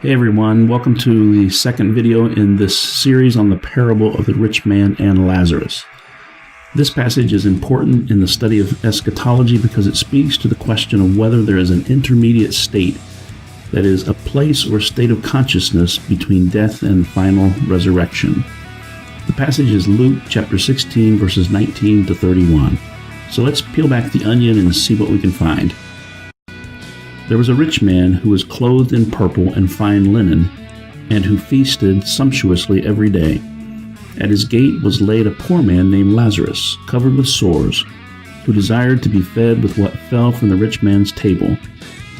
Hey everyone, welcome to the second video in this series on the parable of the rich man and Lazarus. This passage is important in the study of eschatology because it speaks to the question of whether there is an intermediate state, that is, a place or state of consciousness between death and final resurrection. The passage is Luke chapter 16, verses 19 to 31. So let's peel back the onion and see what we can find. There was a rich man who was clothed in purple and fine linen, and who feasted sumptuously every day. At his gate was laid a poor man named Lazarus, covered with sores, who desired to be fed with what fell from the rich man's table.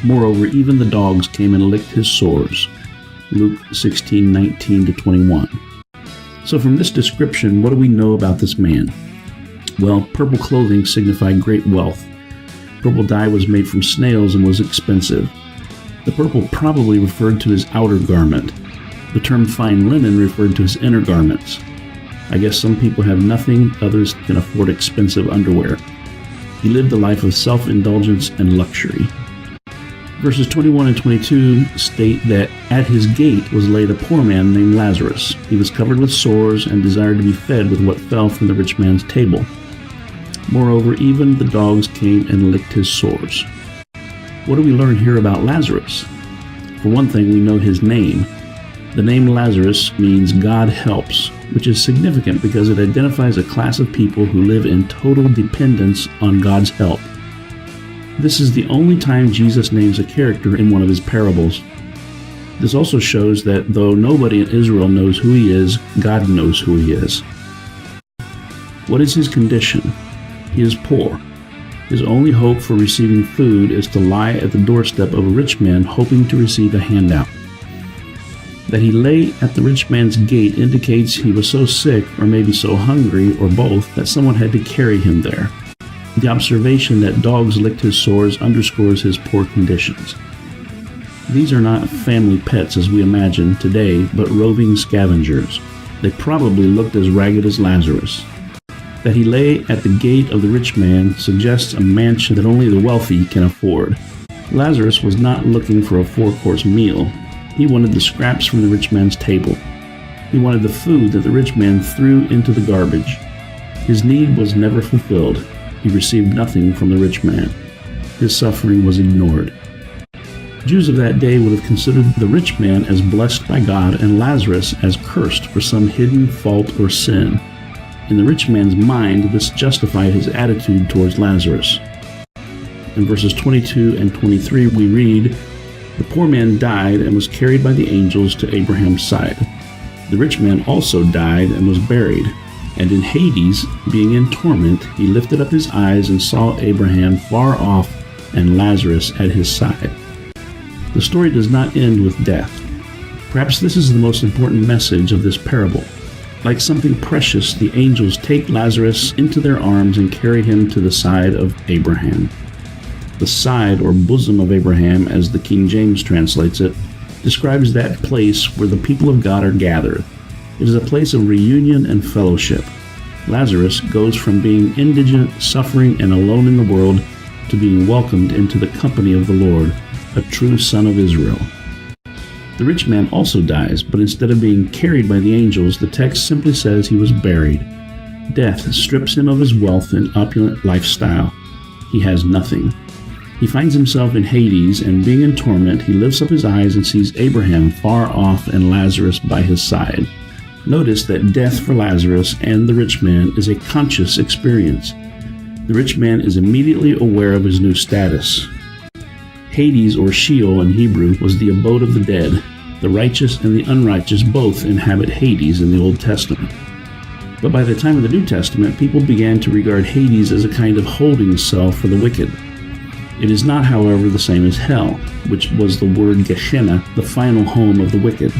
Moreover, even the dogs came and licked his sores. Luke 16:19 to 21. So from this description, what do we know about this man? Well, purple clothing signified great wealth. Purple dye was made from snails and was expensive. The purple probably referred to his outer garment. The term fine linen referred to his inner garments. I guess some people have nothing, others can afford expensive underwear. He lived a life of self-indulgence and luxury. Verses 21 and 22 state that at his gate was laid a poor man named Lazarus. He was covered with sores and desired to be fed with what fell from the rich man's table. Moreover, even the dogs came and licked his sores. What do we learn here about Lazarus? For one thing, we know his name. The name Lazarus means God helps, which is significant because it identifies a class of people who live in total dependence on God's help. This is the only time Jesus names a character in one of his parables. This also shows that though nobody in Israel knows who he is, God knows who he is. What is his condition? He is poor. His only hope for receiving food is to lie at the doorstep of a rich man hoping to receive a handout. That he lay at the rich man's gate indicates he was so sick, or maybe so hungry, or both, that someone had to carry him there. The observation that dogs licked his sores underscores his poor conditions. These are not family pets as we imagine today, but roving scavengers. They probably looked as ragged as Lazarus. That he lay at the gate of the rich man suggests a mansion that only the wealthy can afford. Lazarus was not looking for a 4-course meal. He wanted the scraps from the rich man's table. He wanted the food that the rich man threw into the garbage. His need was never fulfilled. He received nothing from the rich man. His suffering was ignored. Jews of that day would have considered the rich man as blessed by God and Lazarus as cursed for some hidden fault or sin. In the rich man's mind, this justified his attitude towards Lazarus. In verses 22 and 23, we read, "The poor man died and was carried by the angels to Abraham's side. The rich man also died and was buried. And in Hades, being in torment, he lifted up his eyes and saw Abraham far off and Lazarus at his side." The story does not end with death. Perhaps this is the most important message of this parable. Like something precious, the angels take Lazarus into their arms and carry him to the side of Abraham. The side, or bosom of Abraham, as the King James translates it, describes that place where the people of God are gathered. It is a place of reunion and fellowship. Lazarus goes from being indigent, suffering, and alone in the world to being welcomed into the company of the Lord, a true son of Israel. The rich man also dies, but instead of being carried by the angels, the text simply says he was buried. Death strips him of his wealth and opulent lifestyle. He has nothing. He finds himself in Hades, and being in torment, he lifts up his eyes and sees Abraham far off and Lazarus by his side. Notice that death for Lazarus and the rich man is a conscious experience. The rich man is immediately aware of his new status. Hades, or Sheol in Hebrew, was the abode of the dead. The righteous and the unrighteous both inhabit Hades in the Old Testament. But by the time of the New Testament, people began to regard Hades as a kind of holding cell for the wicked. It is not, however, the same as hell, which was the word Gehenna, the final home of the wicked.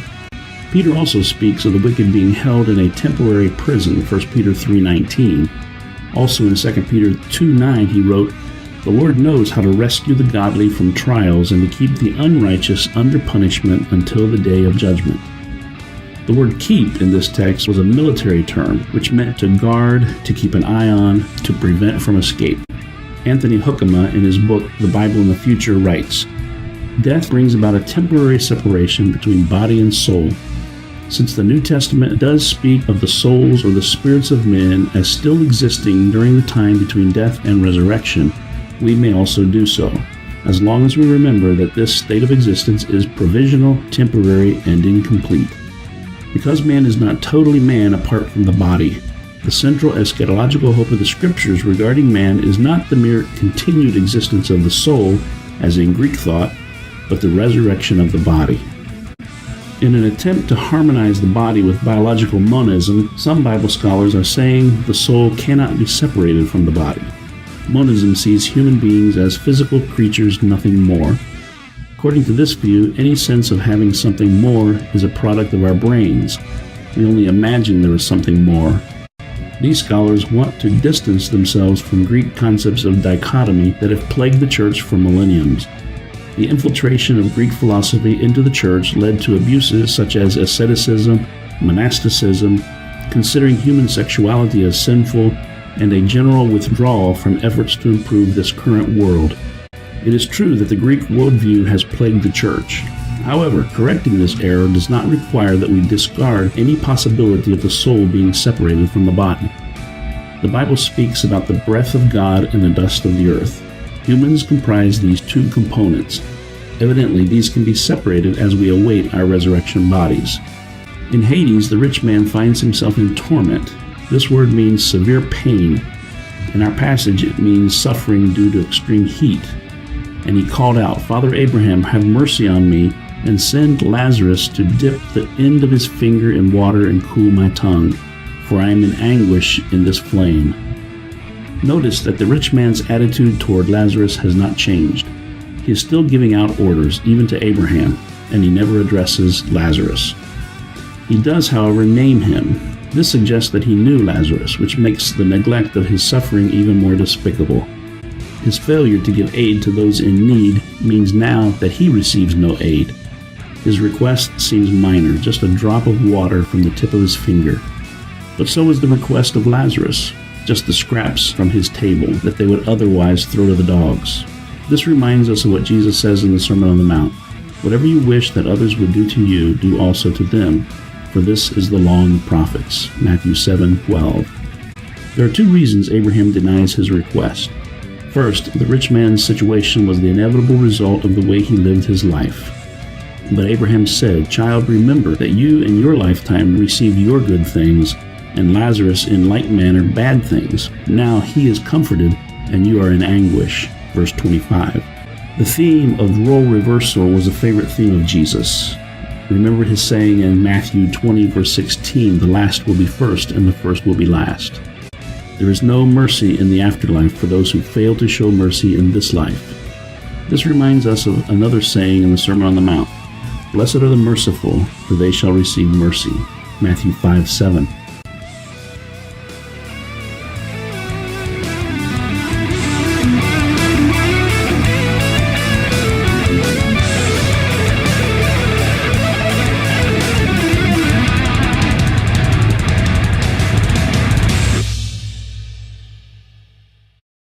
Peter also speaks of the wicked being held in a temporary prison, 1 Peter 3:19. Also in 2 Peter 2:9 he wrote, "The Lord knows how to rescue the godly from trials and to keep the unrighteous under punishment until the day of judgment." The word keep in this text was a military term, which meant to guard, to keep an eye on, to prevent from escape. Anthony Hoekema, in his book The Bible in the Future, writes, Death brings about a temporary separation between body and soul. Since the New Testament does speak of the souls or the spirits of men as still existing during the time between death and resurrection, we may also do so, as long as we remember that this state of existence is provisional, temporary, and incomplete. Because man is not totally man apart from the body, the central eschatological hope of the Scriptures regarding man is not the mere continued existence of the soul, as in Greek thought, but the resurrection of the body. In an attempt to harmonize the body with biological monism, some Bible scholars are saying the soul cannot be separated from the body. Monism sees human beings as physical creatures, nothing more. According to this view, any sense of having something more is a product of our brains. We only imagine there is something more. These scholars want to distance themselves from Greek concepts of dichotomy that have plagued the church for millenniums. The infiltration of Greek philosophy into the church led to abuses such as asceticism, monasticism, considering human sexuality as sinful, and a general withdrawal from efforts to improve this current world. It is true that the Greek worldview has plagued the church. However, correcting this error does not require that we discard any possibility of the soul being separated from the body. The Bible speaks about the breath of God and the dust of the earth. Humans comprise these two components. Evidently, these can be separated as we await our resurrection bodies. In Hades, the rich man finds himself in torment. This word means severe pain. In our passage, it means suffering due to extreme heat. And he called out, "Father Abraham, have mercy on me, and send Lazarus to dip the end of his finger in water and cool my tongue, for I am in anguish in this flame." Notice that the rich man's attitude toward Lazarus has not changed. He is still giving out orders, even to Abraham, and he never addresses Lazarus. He does, however, name him. This suggests that he knew Lazarus, which makes the neglect of his suffering even more despicable. His failure to give aid to those in need means now that he receives no aid. His request seems minor, just a drop of water from the tip of his finger. But so is the request of Lazarus, just the scraps from his table that they would otherwise throw to the dogs. This reminds us of what Jesus says in the Sermon on the Mount. "Whatever you wish that others would do to you, do also to them, for this is the law and the prophets." Matthew 7:12. There are two reasons Abraham denies his request. First, the rich man's situation was the inevitable result of the way he lived his life. But Abraham said, "Child, remember that you in your lifetime received your good things, and Lazarus in like manner bad things. Now he is comforted, and you are in anguish." Verse 25. The theme of role reversal was a favorite theme of Jesus. Remember his saying in Matthew 20, verse 16, "The last will be first, and the first will be last." There is no mercy in the afterlife for those who fail to show mercy in this life. This reminds us of another saying in the Sermon on the Mount, "Blessed are the merciful, for they shall receive mercy." Matthew 5:7.